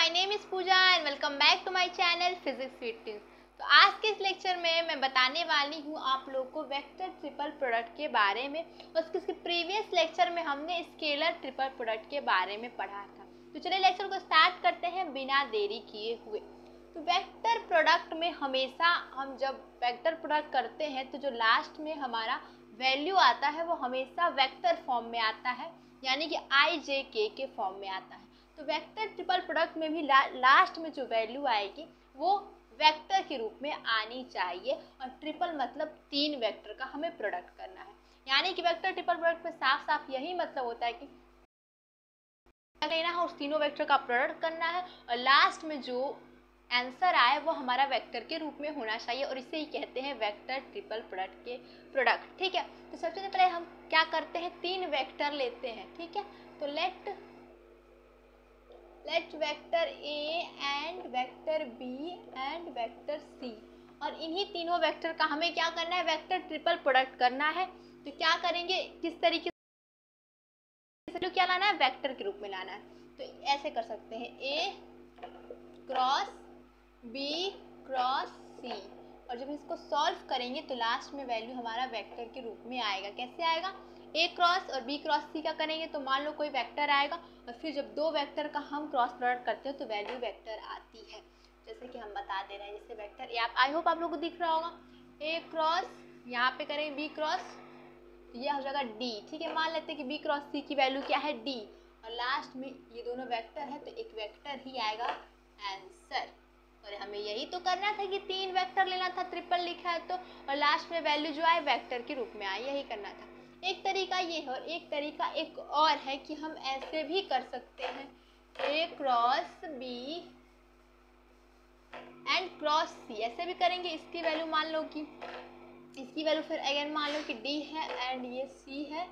My name is Pooja and welcome back to my channel physics with tips. तो आज के इस लेक्चर में मैं बताने वाली हूँ आप लोग को वेक्टर ट्रिपल प्रोडक्ट के बारे में। उसके प्रीवियस लेक्चर में हमने स्केलर ट्रिपल प्रोडक्ट के बारे में पढ़ा था। तो चलिए लेक्चर को स्टार्ट करते हैं बिना देरी किए हुए। तो वेक्टर प्रोडक्ट में हमेशा हम जब वेक्टर प्रोडक्ट करते हैं तो जो लास्ट में हमारा वैल्यू आता है वो हमेशा वेक्टर फॉर्म में आता है, यानी कि आई जे के फॉर्म में आता है। तो वेक्टर ट्रिपल प्रोडक्ट में भी लास्ट में जो वैल्यू आएगी वो वेक्टर के रूप में आनी चाहिए। और ट्रिपल मतलब 3 वेक्टर का हमें प्रोडक्ट करना है, यानी कि वेक्टर ट्रिपल प्रोडक्ट में साफ साफ यही मतलब होता है कि लेना है उस तीनों वेक्टर का प्रोडक्ट करना है और लास्ट में जो आंसर आए वो हमारा वेक्टर के रूप में होना चाहिए, और इसे ही कहते हैं वेक्टर ट्रिपल प्रोडक्ट के प्रोडक्ट। ठीक है, तो सबसे पहले हम क्या करते हैं, 3 वेक्टर लेते हैं। ठीक है, तो let vector A and vector B and vector C, और इन्हीं तीनों वेक्टर का हमें क्या करना है, वेक्टर ट्रिपल प्रोडक्ट करना है। तो क्या करेंगे, किस तरीके से क्या लाना है, वेक्टर के रूप में लाना है। तो ऐसे कर सकते हैं A cross B cross C, और जब इसको सॉल्व करेंगे तो लास्ट में वैल्यू हमारा वेक्टर के रूप में आएगा। कैसे आएगा, ए क्रॉस और बी क्रॉस सी का करेंगे तो मान लो कोई वेक्टर आएगा, और फिर जब 2 वेक्टर का हम क्रॉस प्रोडक्ट करते हैं तो वैल्यू वेक्टर आती है। जैसे कि हम बता दे रहे हैं, जैसे वेक्टर ए, आप आई होप आप लोगों को दिख रहा होगा, ए क्रॉस यहाँ पे करेंगे बी क्रॉस, ये हो जाएगा डी। ठीक है, मान लेते हैं कि बी क्रॉस सी की वैल्यू क्या है, डी, और लास्ट में ये दोनों वेक्टर है तो एक वेक्टर ही आएगा आंसर। और हमें यही तो करना था कि 3 वेक्टर लेना था, ट्रिपल लिखा है तो, और लास्ट में वैल्यू जो आए वेक्टर के रूप में आए, यही करना था। एक तरीका ये है, और एक तरीका एक और है कि हम ऐसे भी कर सकते हैं, A cross B and cross सी, ऐसे भी करेंगे। इसकी वैल्यू मान लो कि इसकी वैल्यू फिर अगेन मान लो कि डी है एंड ये सी है,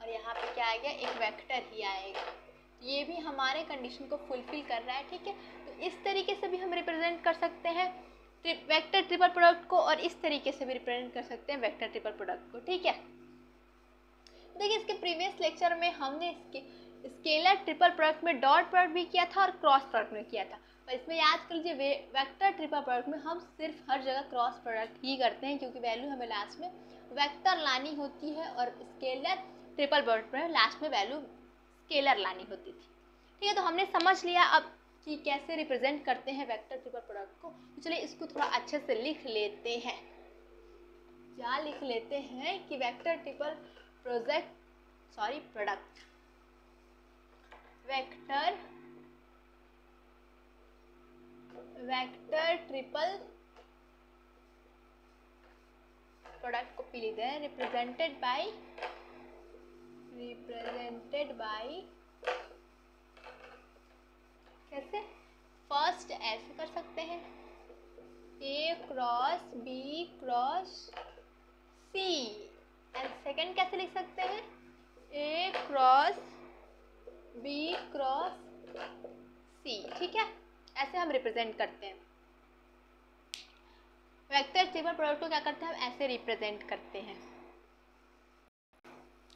और यहाँ पे क्या आएगा, एक वेक्टर ही आएगा। ये भी हमारे कंडीशन को फुलफिल कर रहा है। ठीक है, तो इस तरीके से भी हम रिप्रेजेंट कर सकते हैं वेक्टर ट्रिपल प्रोडक्ट को, और इस तरीके से भी रिप्रेजेंट कर सकते हैं वेक्टर ट्रिपल प्रोडक्ट को। ठीक है, देखिए इसके प्रीवियस लेक्चर में हमने इसके स्केलर ट्रिपल प्रोडक्ट में डॉट प्रोडक्ट भी किया था और क्रॉस प्रोडक्ट में किया था, और इसमें याद कर लीजिए वेक्टर ट्रिपल प्रोडक्ट में हम सिर्फ हर जगह क्रॉस प्रोडक्ट ही करते हैं, क्योंकि वैल्यू हमें लास्ट में वेक्टर लानी होती है, और स्केलर ट्रिपल प्रोडक्ट में लास्ट में वैल्यू स्केलर लानी होती थी। ठीक है, तो हमने समझ लिया अब कि कैसे रिप्रेजेंट करते हैं वेक्टर ट्रिपल प्रोडक्ट को। तो चलिए इसको थोड़ा अच्छे से लिख लेते हैं। क्या लिख लेते हैं कि vector triple product vector triple product को पी लेते हैं, रिप्रेजेंटेड बाय कैसे, फर्स्ट ऐसे कर सकते हैं, A cross B cross C, and second कैसे लिख सकते हैं, A cross B cross C. ठीक है, ऐसे हम रिप्रेजेंट करते हैं वेक्टर ट्रिपल प्रोडक्ट को। क्या करते हैं, हम ऐसे रिप्रेजेंट करते हैं।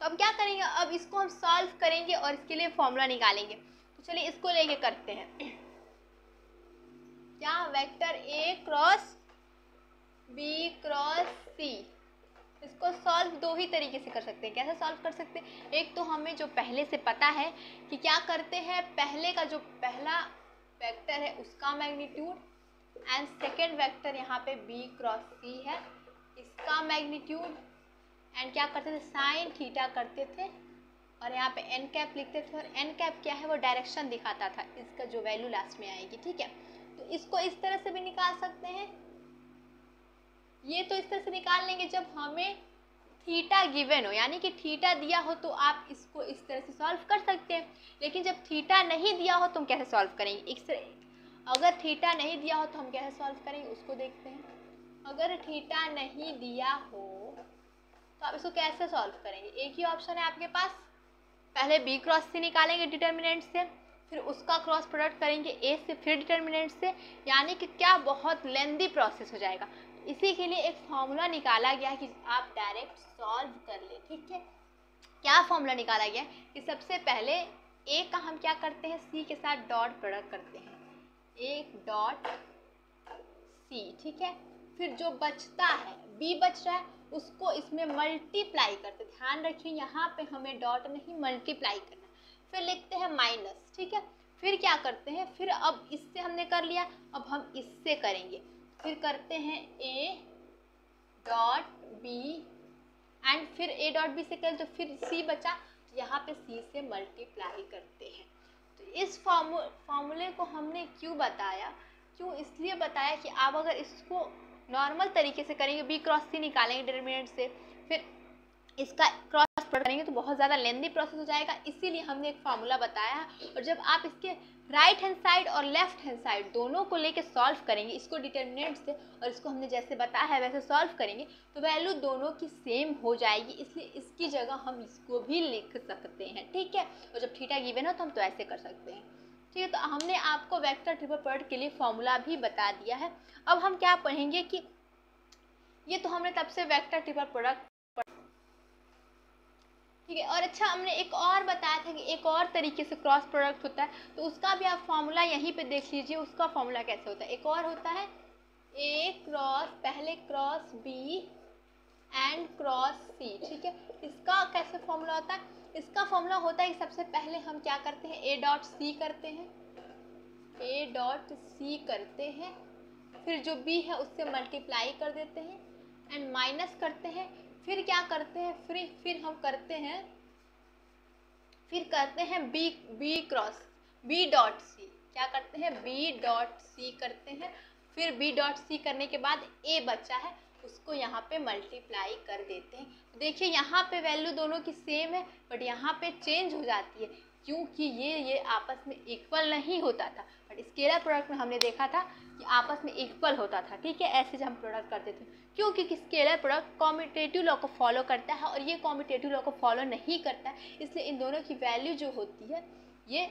तो अब क्या करेंगे, अब इसको हम सॉल्व करेंगे और इसके लिए फॉर्मूला निकालेंगे। तो चलिए इसको लेके करते हैं। क्या, vector A cross B cross C, इसको सॉल्व 2 ही तरीके से कर सकते हैं। कैसे सॉल्व कर सकते हैं, एक तो हमें जो पहले से पता है कि क्या करते हैं, पहले का जो पहला वेक्टर है उसका मैग्नीट्यूड, एंड सेकेंड वेक्टर यहाँ पे बी क्रॉस सी है, इसका मैग्नीट्यूड, एंड क्या करते थे, साइन थीटा करते थे, और यहाँ पे एन कैप लिखते थे, और एन कैप क्या है, वो डायरेक्शन दिखाता था इसका जो वैल्यू लास्ट में आएगी। ठीक है, तो इसको इस तरह से भी निकाल सकते हैं। ये तो इस तरह से निकाल लेंगे जब हमें थीटा गिवन हो, यानी कि थीटा दिया हो तो आप इसको इस तरह से सॉल्व कर सकते हैं। लेकिन जब थीटा नहीं दिया हो तो हम कैसे सॉल्व करेंगे, अगर थीटा नहीं दिया हो तो हम कैसे सॉल्व करेंगे उसको देखते हैं। अगर थीटा नहीं दिया हो तो आप इसको कैसे सॉल्व करेंगे, एक ही ऑप्शन है आपके पास, पहले बी क्रॉस सी निकालेंगे डिटर्मिनेंट से, फिर उसका क्रॉस प्रोडक्ट करेंगे ए से, फिर डिटर्मिनेंट से, यानी कि क्या बहुत लेंदी प्रोसेस हो जाएगा। इसी के लिए एक फॉर्मूला निकाला गया कि आप डायरेक्ट सॉल्व कर ले। ठीक है, क्या फॉर्मूला निकाला गया कि सबसे पहले ए का हम क्या करते हैं, सी के साथ डॉट प्रोडक्ट करते हैं, एक डॉट सी, ठीक है। फिर जो बचता है बी बच रहा है उसको इसमें मल्टीप्लाई करते, ध्यान रखिए यहाँ पे हमें डॉट नहीं मल्टीप्लाई करना। फिर लिखते हैं माइनस, ठीक है। फिर क्या करते हैं, फिर अब इससे हमने कर लिया, अब हम इससे करेंगे। फिर करते हैं ए डॉट बी एंड फिर ए डॉट बी से करें तो फिर सी बचा, यहाँ पे सी से मल्टीप्लाई करते हैं। तो इस फॉर्मूले को हमने क्यों बताया, क्यों इसलिए बताया कि आप अगर इसको नॉर्मल तरीके से करेंगे, बी क्रॉस सी निकालेंगे डिटरमिनेंट से, फिर इसका क्रॉस प्रोडक्ट करेंगे तो बहुत ज़्यादा लेंदी प्रोसेस हो जाएगा, इसीलिए हमने एक फार्मूला बताया है। और जब आप इसके राइट हैंड साइड और लेफ्ट हैंड साइड दोनों को लेके सॉल्व करेंगे इसको डिटरमिनेंट से, और इसको हमने जैसे बताया है वैसे सॉल्व करेंगे तो वैल्यू दोनों की सेम हो जाएगी, इसलिए इसकी जगह हम इसको भी लिख सकते हैं, ठीक है। और जब थीटा गिवन हो तो हम तो ऐसे कर सकते हैं, ठीक है। तो हमने आपको वेक्टर ट्रिपल प्रोडक्ट के लिए फॉर्मूला भी बता दिया है। अब हम क्या पढ़ेंगे कि ये तो हमने तब से वेक्टर ट्रिपल प्रोडक्ट, ठीक है। और अच्छा हमने एक और बताया था कि एक और तरीके से क्रॉस प्रोडक्ट होता है, तो उसका भी आप फॉर्मूला यहीं पे देख लीजिए, उसका फॉर्मूला कैसे होता है। एक और होता है ए क्रॉस, पहले cross B and cross C, ठीक है। इसका कैसे फॉर्मूला होता है, इसका फॉर्मूला होता है कि सबसे पहले हम क्या करते हैं, ए डॉट सी करते हैं, ए डॉट सी करते हैं, फिर जो बी है उससे मल्टीप्लाई कर देते हैं एंड माइनस करते हैं। फिर क्या करते हैं, फिर हम करते हैं, फिर करते हैं B cross B dot C, क्या करते हैं बी डॉट सी करते हैं। फिर बी डॉट सी करने के बाद ए बचा है उसको यहाँ पे मल्टीप्लाई कर देते हैं। देखिए यहाँ पे वैल्यू दोनों की सेम है बट यहाँ पे चेंज हो जाती है क्योंकि ये आपस में इक्वल नहीं होता था, बट स्केलर प्रोडक्ट में हमने देखा था कि आपस में इक्वल होता था, ठीक है। ऐसे जब हम प्रोडक्ट करते थे, क्योंकि स्केलर प्रोडक्ट कॉम्यूटेटिव लॉ को फॉलो करता है और ये कॉम्यूटेटिव लॉ को फॉलो नहीं करता है, इसलिए इन दोनों की वैल्यू जो होती है ये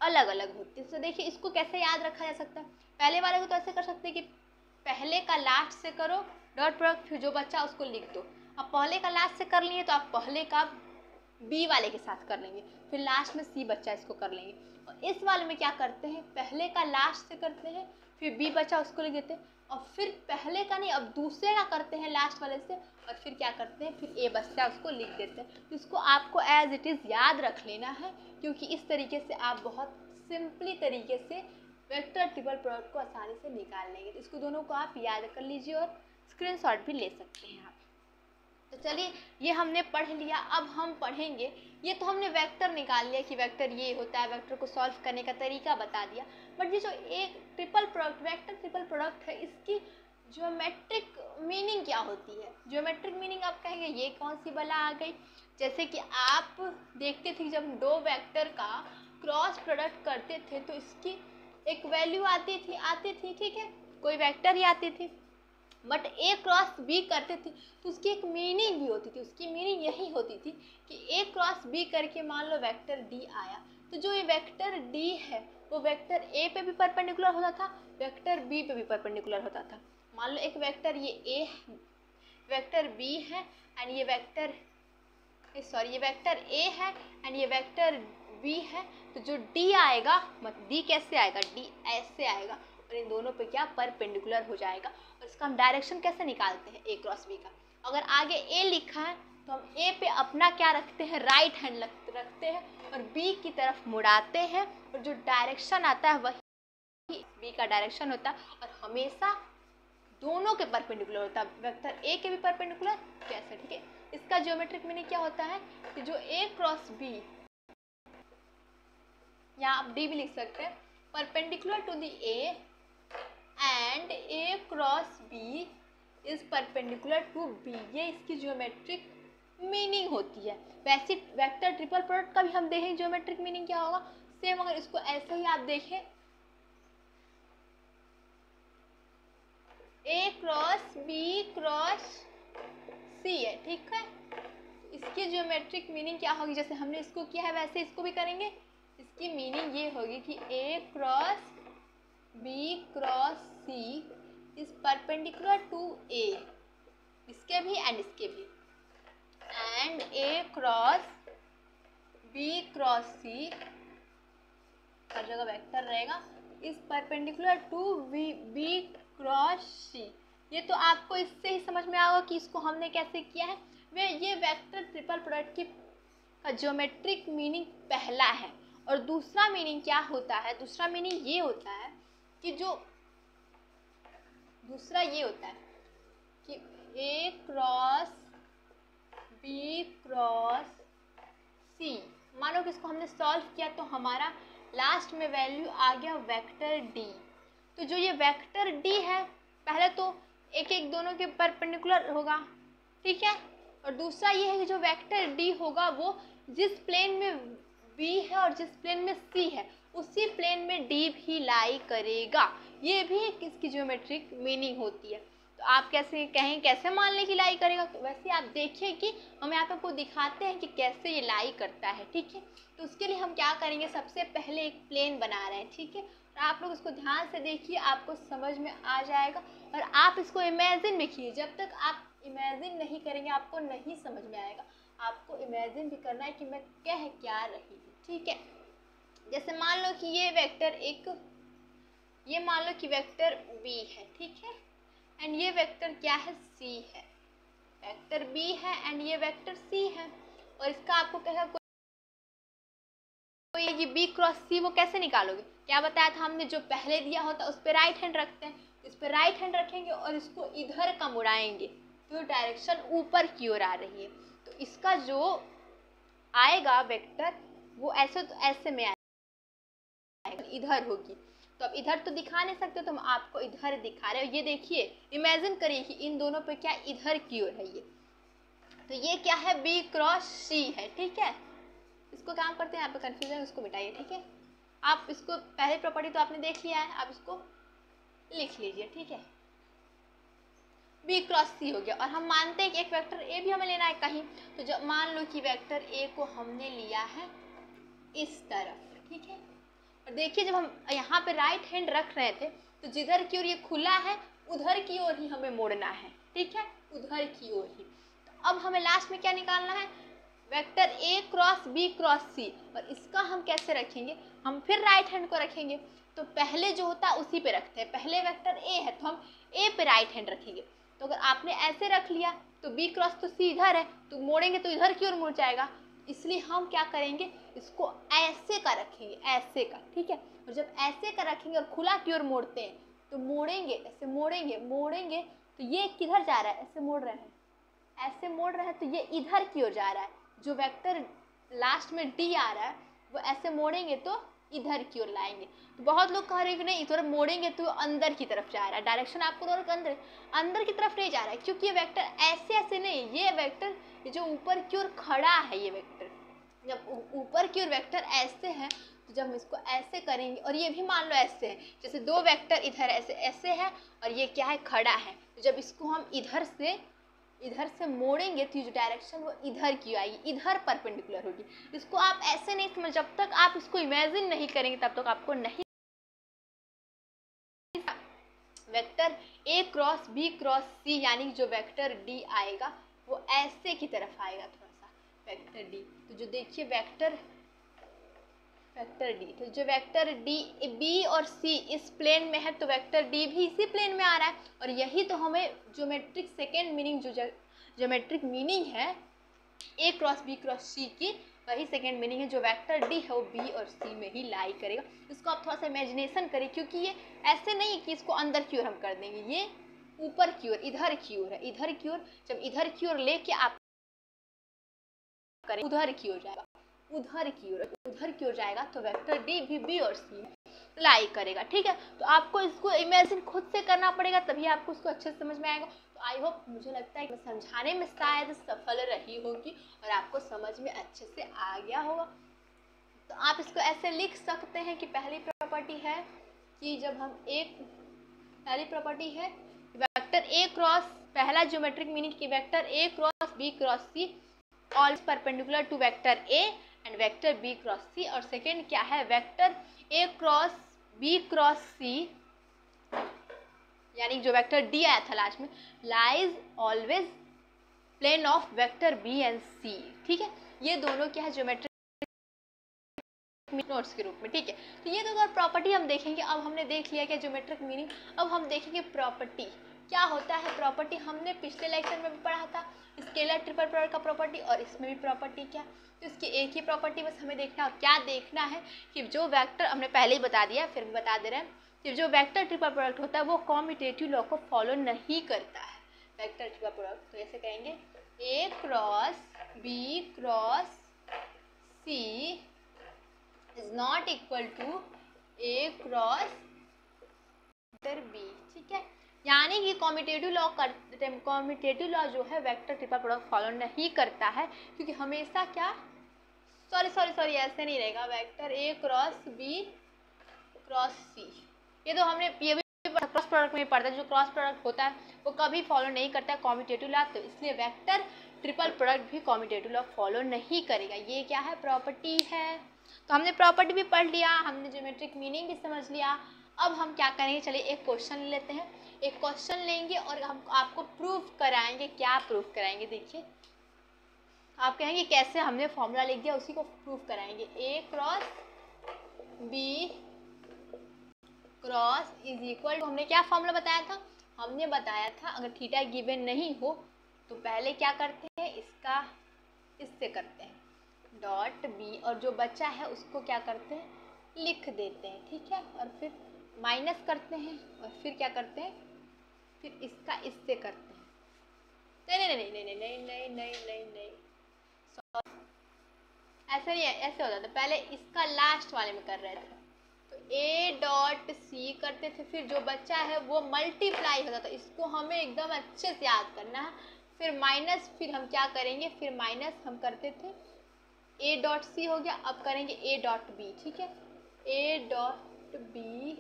अलग अलग होती है। तो देखिए इसको कैसे याद रखा जा सकता है, पहले वाले को तो ऐसे कर सकते हैं कि पहले का लास्ट से करो डॉट प्रोडक्ट, फिर जो बच्चा उसको लिख दो। अब पहले का लास्ट से कर लिए तो आप पहले का बी वाले के साथ कर लेंगे, फिर लास्ट में सी बच्चा इसको कर लेंगे। और इस वाले में क्या करते हैं, पहले का लास्ट से करते हैं, फिर बी बच्चा उसको लिख देते हैं, और फिर पहले का नहीं अब दूसरे का करते हैं लास्ट वाले से, और फिर क्या करते हैं, फिर ए बच्चा उसको लिख देते हैं। तो इसको आपको एज इट इज़ याद रख लेना है, क्योंकि इस तरीके से आप बहुत सिंपली तरीके से वेक्टर ट्रिपल प्रोडक्ट को आसानी से निकाल लेंगे। तो इसको दोनों को आप याद कर लीजिए और स्क्रीनशॉट भी ले सकते हैं आप। तो चलिए ये हमने पढ़ लिया, अब हम पढ़ेंगे, ये तो हमने वेक्टर निकाल लिया कि वेक्टर ये होता है, वेक्टर को सॉल्व करने का तरीका बता दिया। बट ये जो एक triple product vector triple product है इसकी ज्योमेट्रिक मीनिंग क्या होती है। ज्योमेट्रिक मीनिंग आप कहेंगे ये कौन सी बला आ गई, जैसे कि आप देखते थे जब दो वेक्टर का क्रॉस प्रोडक्ट करते थे तो इसकी एक वैल्यू आती थी, ठीक है, कोई वेक्टर ही आती थी। बट ए क्रॉस बी करते थे तो उसकी एक मीनिंग भी होती थी, उसकी मीनिंग यही होती थी कि ए क्रॉस बी करके मान लो वेक्टर डी आया, तो जो ये वेक्टर डी है वो वेक्टर ए पे भी परपेंडिकुलर होता था, वेक्टर बी पे भी परपेंडिकुलर होता था। मान लो एक वेक्टर ये ए वेक्टर बी है एंड ये वेक्टर ए है एंड ये वेक्टर बी है, तो जो डी आएगा, मतलब डी कैसे आएगा, डी ऐसे आएगा और इन दोनों पे क्या परपेंडिकुलर हो जाएगा। और इसका हम डायरेक्शन कैसे निकालते हैं, ए क्रॉस बी का, अगर आगे ए लिखा है तो हम ए पे अपना क्या रखते हैं, राइट हैंड रखते हैं और बी की तरफ मुड़ाते हैं, और जो डायरेक्शन आता है वही बी का डायरेक्शन होता है और हमेशा दोनों के परपेंडिकुलर होता है, वेक्टर ए के भी परपेंडिकुलर कैसे, ठीक है। इसका ज्योमेट्रिक मीनिंग क्या होता है कि जो ए क्रॉस बी, यहाँ आप डी भी लिख सकते हैं, perpendicular to the A and A cross B is perpendicular to B, ये इसकी ज्योमेट्रिक मीनिंग होती है। वैसे वेक्टर ट्रिपल प्रोडक्ट का भी हम देखें ज्योमेट्रिक मीनिंग क्या होगा, सेम अगर इसको ऐसे ही आप देखें ए क्रॉस बी क्रॉस सी है, ठीक है, इसकी ज्योमेट्रिक मीनिंग क्या होगी, जैसे हमने इसको किया है वैसे इसको भी करेंगे। इसकी मीनिंग ये होगी कि A cross B cross C is perpendicular to A, इसके भी एंड इसके भी, and A cross B cross C, हर जगह वेक्टर रहेगा, is perpendicular to B cross C. ये तो आपको इससे ही समझ में आएगा कि इसको हमने कैसे किया है। वे ये वेक्टर ट्रिपल प्रोडक्ट की का ज्योमेट्रिक मीनिंग पहला है। और दूसरा मीनिंग क्या होता है? दूसरा मीनिंग ये होता है कि दूसरा ये होता है कि ए क्रॉस बी क्रॉस सी। मानो कि इसको हमने सॉल्व किया तो हमारा लास्ट में वैल्यू आ गया वेक्टर डी। तो जो ये वेक्टर डी है, पहले तो एक एक दोनों के परपेंडिकुलर होगा, ठीक है। और दूसरा ये है कि जो वेक्टर डी होगा वो जिस प्लेन में बी है और जिस प्लेन में सी है उसी प्लेन में डी भी लाई करेगा। ये भी एक इसकी ज्योमेट्रिक मीनिंग होती है। तो आप कैसे कहें कैसे मान लें कि लाई करेगा? वैसे आप देखिए कि हम यहाँ पे आपको दिखाते हैं कि कैसे ये लाई करता है, ठीक है। तो उसके लिए हम क्या करेंगे, सबसे पहले एक प्लेन बना रहे हैं, ठीक है। और आप लोग इसको ध्यान से देखिए, आपको समझ में आ जाएगा। और आप इसको इमेजिन भी कीजिए। जब तक आप इमेजिन नहीं करेंगे आपको नहीं समझ में आएगा। आपको इमेजिन भी करना है कि मैं कह क्या रही हूँ, ठीक है। जैसे मान लो कि ये मान लो कि वेक्टर बी है, ठीक है। एंड ये वेक्टर क्या है? सी है। वेक्टर बी है एंड ये वेक्टर सी है। और इसका आपको कहेगा कोई ये बी क्रॉस सी वो कैसे निकालोगे? क्या बताया था हमने? जो पहले दिया होता है उस पर राइट हैंड रखते हैं। इस पर राइट हैंड रखेंगे और इसको इधर का मुड़ाएंगे तो डायरेक्शन ऊपर की ओर आ रही है। तो इसका जो आएगा वेक्टर वो ऐसे में आएगा, इधर होगी। तो अब इधर तो दिखा नहीं सकते तो हम आपको इधर दिखा रहे हो। ये देखिए, इमेजिन करिए कि इन दोनों पे क्या इधर की ओर है ये। तो ये क्या है? बी क्रॉस सी है, ठीक है। इसको काम करते हैं, यहाँ पे कंफ्यूजन उसको मिटाइए, ठीक है। आप इसको पहले प्रॉपर्टी तो आपने देख लिया है, आप इसको लिख लीजिए, ठीक है। बी क्रॉस सी हो गया। और हम मानते हैं कि एक वेक्टर ए भी हमें लेना है कहीं। तो जब मान लो कि वेक्टर ए को हमने लिया है इस तरफ, ठीक है। और देखिए जब हम यहाँ पे राइट हैंड रख रहे थे तो जिधर की ओर ये खुला है उधर की ओर ही हमें मोड़ना है, ठीक है, उधर की ओर ही। तो अब हमें लास्ट में क्या निकालना है? Vector A cross B cross C. और इसका हम कैसे रखेंगे? हम फिर राइट हैंड को रखेंगे। तो पहले जो होता है उसी पे रखते हैं। पहले वेक्टर ए है तो हम ए पे राइट हैंड रखेंगे। तो अगर आपने ऐसे रख लिया तो बी क्रॉस तो सी इधर है, तो मोड़ेंगे तो इधर की ओर मुड़ जाएगा। इसलिए हम क्या करेंगे, इसको ऐसे का रखेंगे, ऐसे का, ठीक है। और जब ऐसे का रखेंगे और खुला की ओर मोड़ते हैं तो मोड़ेंगे, ऐसे मोड़ेंगे तो ये किधर जा रहा है? ऐसे मोड़ रहे हैं, ऐसे मोड़ रहे हैं तो ये इधर की ओर जा रहा है। जो वेक्टर लास्ट में डी आ रहा है वो ऐसे मोड़ेंगे तो इधर की ओर लाएंगे। तो बहुत लोग कह रहे हैं कि नहीं इधर मोड़ेंगे तो अंदर की तरफ जा रहा है। डायरेक्शन आपको अंदर की तरफ नहीं जा रहा है, क्योंकि ये वेक्टर ऐसे नहीं, ये वेक्टर जो ऊपर की ओर खड़ा है, ये वेक्टर जब ऊपर की ओर वेक्टर ऐसे है तो जब हम इसको ऐसे करेंगे, और ये भी मान लो ऐसे है, जैसे दो वेक्टर इधर ऐसे है और ये क्या है? खड़ा है। तो जब इसको हम इधर से मोड़ेंगे तो जो डायरेक्शन वो इधर की आएगी, इधर परपेंडिकुलर होगी। इसको आप ऐसे नहीं समझ, जब तक आप इसको इमेजिन नहीं करेंगे तब तक आपको नहीं। Vector A cross B cross C यानी जो वेक्टर डी आएगा वो ऐसे की तरफ आएगा, थोड़ा सा वेक्टर डी। तो जो देखिए वेक्टर डी, तो जो वेक्टर डी बी और सी इस प्लेन में है तो वेक्टर डी भी इसी प्लेन में आ रहा है। और यही तो हमें ज्योमेट्रिक सेकेंड मीनिंग, जो ज्योमेट्रिक मीनिंग है ए क्रॉस बी क्रॉस सी की, वही सेकेंड मीनिंग है। जो वेक्टर डी है वो बी और सी में ही लाई करेगा। इसको आप थोड़ा सा इमेजिनेशन करें, क्योंकि ये ऐसे नहीं कि इसको अंदर की ओर हम कर देंगे, ये ऊपर की ओर, इधर की ओर है, इधर की ओर। जब इधर की ओर लेके आप करें उधर की ओर जाएगा, उधर की ओर जाएगा तो वेक्टर डी भी बी और सी लाई करेगा, ठीक है। तो आपको इसको इमेजिन खुद से करना पड़ेगा, तभी आपको इसको अच्छे से समझ में आएगा। तो आई होप, मुझे लगता है कि मैं समझाने में शायद सफल रही होगी और आपको समझ में अच्छे से आ गया होगा। तो आप इसको ऐसे लिख सकते हैं कि पहली प्रॉपर्टी है कि जब हम पहली प्रॉपर्टी है वेक्टर ए क्रॉस, पहला ज्योमेट्रिक मीनिंग की vector A cross B cross C always perpendicular to vector A and vector B cross C. और सेकेंड क्या है? Vector A cross B cross C यानी जो वेक्टर डी आया था लास्ट में, lies always plane of vector B and C, ठीक है। ये दोनों क्या है? ज्योमेट्रिक नोट्स के रूप में, ठीक है। तो ये तो अगर प्रॉपर्टी हम देखेंगे, अब हमने देख लिया क्या ज्योमेट्रिक मीनिंग, अब हम देखेंगे प्रॉपर्टी क्या होता है। प्रॉपर्टी हमने पिछले लेक्चर में भी पढ़ा था, स्केलर ट्रिपल प्रोडक्ट का प्रॉपर्टी, और इसमें भी प्रॉपर्टी क्या, तो इसकी एक ही प्रॉपर्टी बस हमें देखना है। क्या देखना है कि जो वेक्टर, हमने पहले ही बता दिया फिर भी बता दे रहे हैं, कि जो वेक्टर ट्रिपल प्रोडक्ट होता है वो कॉम्यूटेटिव लॉ को फॉलो नहीं करता है। वेक्टर ट्रिपल प्रोडक्ट तो ऐसे कहेंगे A cross B cross C is not equal to A cross vector B, ठीक है। यानी कि कॉम्यूटेटिव लॉ जो है वेक्टर ट्रिपल प्रोडक्ट फॉलो नहीं करता है, क्योंकि हमेशा क्या, सॉरी ऐसे नहीं रहेगा, vector A cross B cross C, ये तो हमने ये भी क्रॉस प्रोडक्ट में पढ़ता है, जो क्रॉस प्रोडक्ट होता है वो कभी फॉलो नहीं करता है कॉम्यूटेटिव लॉ, तो इसलिए वेक्टर ट्रिपल प्रोडक्ट भी कॉम्यूटेटिव लॉ फॉलो नहीं करेगा। ये क्या है, प्रॉपर्टी है। तो हमने प्रॉपर्टी भी पढ़ लिया, हमने ज्योमेट्रिक मीनिंग भी समझ लिया। अब हम क्या करेंगे, चलिए एक क्वेश्चन लेते हैं। एक क्वेश्चन लेंगे और हम आपको प्रूफ कराएंगे। क्या प्रूफ कराएंगे, देखिए आप कहेंगे कैसे, हमने फॉर्मूला लिख दिया उसी को प्रूफ कराएंगे। A cross B cross is equal to, हमने क्या फॉर्मूला बताया था, हमने बताया था अगर थीटा गिवन नहीं हो तो पहले क्या करते हैं, इसका इससे करते हैं डॉट बी, और जो बचा है उसको क्या करते हैं, लिख देते हैं, ठीक है। और फिर माइनस करते हैं और फिर क्या करते हैं, फिर इसका इससे करते हैं। नहीं नहीं नहीं नहीं नहीं नहीं नहीं नहीं नहीं, ऐसे नहीं है, ऐसे होता था पहले, इसका लास्ट वाले में कर रहे थे तो ए डॉट सी करते थे, फिर जो बच्चा है वो मल्टीप्लाई होता था, इसको हमें एकदम अच्छे से याद करना है। फिर माइनस, फिर हम क्या करेंगे, फिर माइनस हम करते थे, ए डॉट सी हो गया, अब करेंगे ए डॉट बी, ठीक है, ए डॉट बी,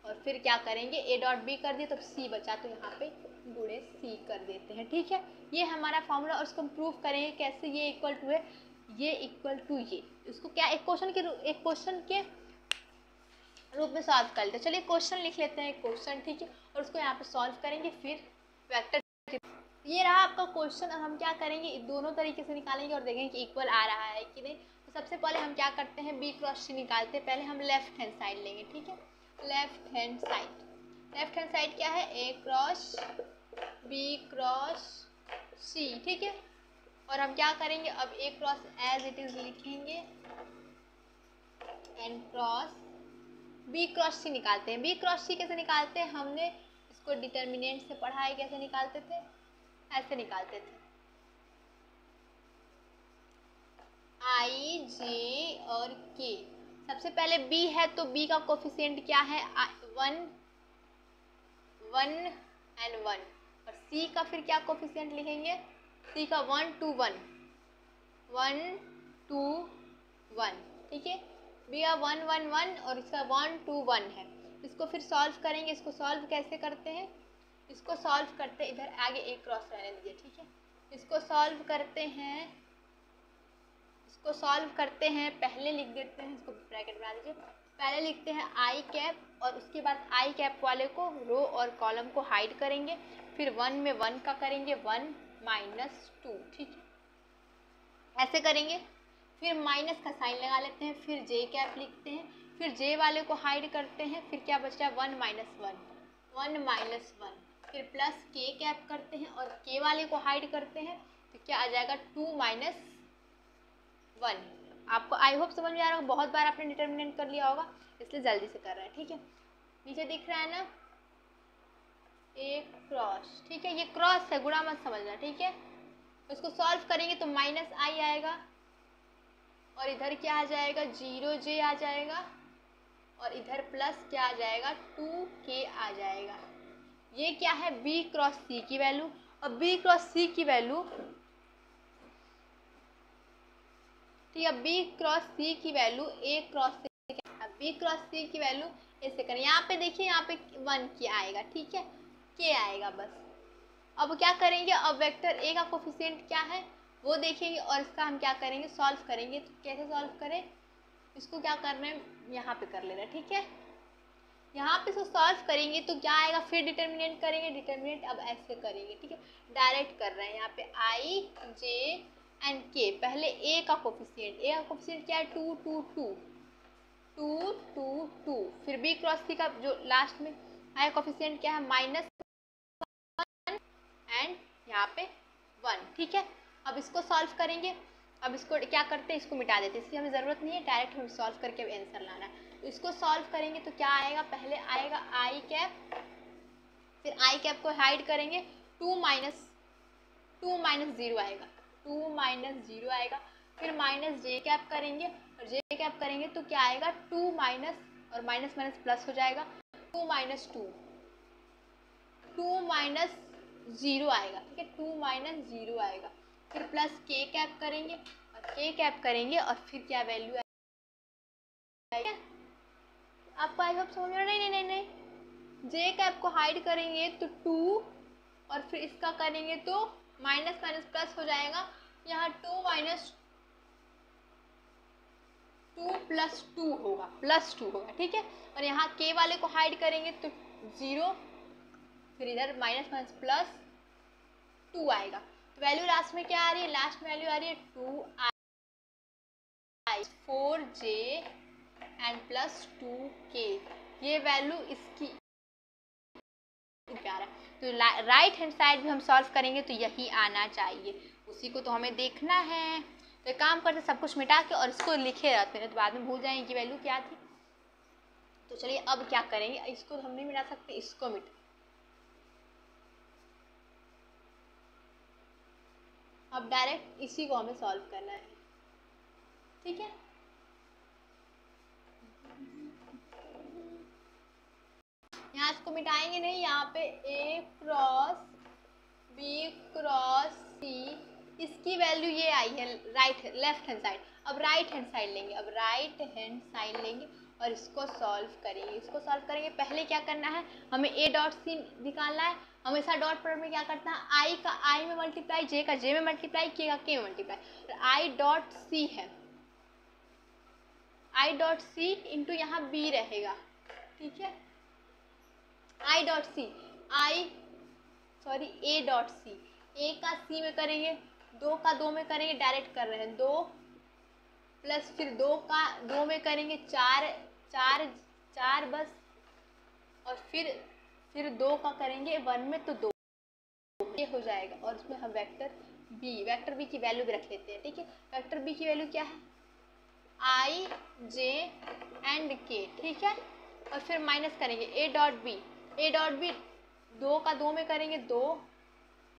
और फिर क्या करेंगे, ए डॉट बी कर दिए तो सी बचा, तो यहाँ पे गुणे सी कर देते हैं, ठीक है। ये हमारा फॉर्मूला, और उसको हम प्रूफ करेंगे कैसे, ये इक्वल टू है, ये इक्वल टू ये, इसको क्या एक क्वेश्चन के रूप में सॉल्व कर लेते हैं। चलिए क्वेश्चन लिख लेते हैं, क्वेश्चन, ठीक है, और उसको यहाँ पे सॉल्व करेंगे, फिर वेक्टर। ये रहा आपका क्वेश्चन, और हम क्या करेंगे, दोनों तरीके से निकालेंगे और देखेंगे कि इक्वल आ रहा है कि नहीं। तो सबसे पहले हम क्या करते हैं, बी क्रॉस सी निकालते हैं। पहले हम लेफ्ट हैंड साइड लेंगे, ठीक है, लेफ्ट हैंड साइड क्या है, ए क्रॉस बी क्रॉस सी, ठीक है। और हम क्या करेंगे, अब ए क्रॉस एज इट इज लिखेंगे एंड क्रॉस बी क्रॉस सी निकालते हैं। बी क्रॉस सी कैसे निकालते हैं, हमने इसको डिटर्मिनेंट से पढ़ा है, कैसे निकालते थे, ऐसे निकालते थे, आई जे और के। सबसे पहले बी है तो बी का कोफिशिएंट क्या है, 1 1 एंड 1, और सी का फिर क्या कोफिशिएंट लिखेंगे, सी का 1 2 1 1 2 1, ठीक है। बी का 1 1 1 और इसका 1 2 1 है। इसको फिर सॉल्व करेंगे। इसको सॉल्व कैसे करते हैं, इसको सॉल्व करते हैं, इधर आगे एक क्रॉस रहने दीजिए, ठीक है। इसको सॉल्व करते हैं, पहले लिख देते हैं, इसको ब्रैकेट बना दीजिए, पहले लिखते हैं आई कैप, और उसके बाद आई कैप वाले को रो और कॉलम को हाइड करेंगे, फिर 1 में 1 का करेंगे 1 माइनस 2, ठीक है, ऐसे करेंगे। फिर माइनस का साइन लगा लेते हैं, फिर जे कैप लिखते हैं, फिर जे वाले को हाइड करते हैं, फिर क्या बच रहा है 1 माइनस 1, फिर प्लस के कैप करते हैं और के वाले को हाइड करते हैं, तो क्या आ जाएगा 2 माइनस 1। आपको आई होप समझ में आ रहा होगा, बहुत बार आपने डिटर्मिनेंट कर लिया होगा इसलिए जल्दी से कर रहे हैं, ठीक है। नीचे दिख रहा है ना, एक क्रॉस, ठीक है, ये क्रॉस है, गुणा मत समझना, ठीक है। इसको सॉल्व करेंगे तो माइनस आई आएगा, और इधर क्या आ जाएगा, 0 जे आ जाएगा, और इधर प्लस क्या आ जाएगा, 2k आ जाएगा। ये क्या है, b क्रॉस c की वैल्यू। अब b क्रॉस c की वैल्यू, ठीक है, b क्रॉस c की वैल्यू a क्रॉस c, अब b क्रॉस c की वैल्यू ऐसे करें, यहाँ पे देखिए, यहाँ पे 1 k आएगा, ठीक है, k आएगा बस। अब क्या करेंगे, अब वेक्टर a का कोफिशिएंट क्या है वो देखेंगे, और इसका हम क्या करेंगे, सॉल्व करेंगे। तो कैसे सॉल्व करें, इसको क्या करना है, यहाँ पे कर लेना, ठीक है। यहाँ पे इसको सॉल्व करेंगे तो क्या आएगा, फिर डिटर्मिनेंट करेंगे, डिटर्मिनेंट अब ऐसे करेंगे, ठीक है, डायरेक्ट कर रहे हैं। यहाँ पे आई जे एंड के, पहले ए का कोफिशिएंट क्या है 2 2 2 2 2 2, फिर बी क्रॉस सी का जो लास्ट में आया कोफिशिएंट क्या है -1 एंड यहाँ पे 1, ठीक है। अब इसको सॉल्व करेंगे, अब इसको क्या करते हैं, इसको मिटा देते हैं, इसकी हमें ज़रूरत नहीं है, डायरेक्ट हम सॉल्व करके आंसर लाना है। तो इसको सॉल्व करेंगे तो क्या आएगा, पहले आएगा आई कैप, फिर आई कैप को हाइड करेंगे, 2 माइनस 0 आएगा, 2 माइनस 0 आएगा, फिर माइनस जे कैप करेंगे, और जे कैप करेंगे तो क्या आएगा 2 माइनस, और माइनस माइनस प्लस हो जाएगा, 2 माइनस 2 माइनस 0 आएगा, ठीक है, 2 माइनस 0 आएगा, फिर प्लस के कैप करेंगे, और के कैप करेंगे, और फिर क्या वैल्यू आएगा आपको, आई होप समझ में। नहीं, जे कैप को हाइड करेंगे तो 2, और फिर इसका करेंगे तो माइनस माइनस प्लस हो जाएगा, यहाँ 2 माइनस 2 प्लस 2 होगा, ठीक है। और यहाँ के वाले को हाइड करेंगे तो 0, फिर इधर माइनस माइनस प्लस 2 आएगा, तो वैल्यू लास्ट में क्या आ रही है, लास्ट में वैल्यू आ रही है 2i 4j and plus 2k, ये वैल्यू इसकी प्यारा है। तो राइट हैंड साइड भी हम सॉल्व करेंगे तो यही आना चाहिए, उसी को तो हमें देखना है। तो एक काम करते सब कुछ मिटा के और इसको लिखे रहते हैं, तो बाद में भूल जाएंगे कि वैल्यू क्या थी। तो चलिए अब क्या करेंगे, इसको हम नहीं मिटा सकते, इसको मिटा, अब डायरेक्ट इसी को हमें सॉल्व करना है, ठीक है। यहाँ इसको मिटाएंगे नहीं, यहाँ पे a cross b cross c, इसकी वैल्यू ये आई है लेफ्ट हैंड साइड। अब राइट हैंड साइड लेंगे, और इसको सॉल्व करेंगे। पहले क्या करना है, हमें a डॉट सी निकालना है। हमेशा डॉट प्रोडक्ट में क्या करता है, i का i में मल्टीप्लाई, j का j में मल्टीप्लाई, k का k में मल्टीप्लाई, i डॉट सी है, i डॉट सी इंटू यहाँ b रहेगा, ठीक है। a डॉट सी, ए का सी में करेंगे, 2 का 2 में करेंगे, डायरेक्ट कर रहे हैं 2 प्लस फिर 2 का 2 में करेंगे 4 बस, और फिर 2 का करेंगे 1 में तो 2, ये हो जाएगा। और उसमें हम वेक्टर बी की वैल्यू भी रख लेते हैं, ठीक है। वेक्टर बी की वैल्यू क्या है, आई जे एंड के, ठीक है। और फिर माइनस करेंगे ए डॉट बी 2 का 2 में करेंगे 2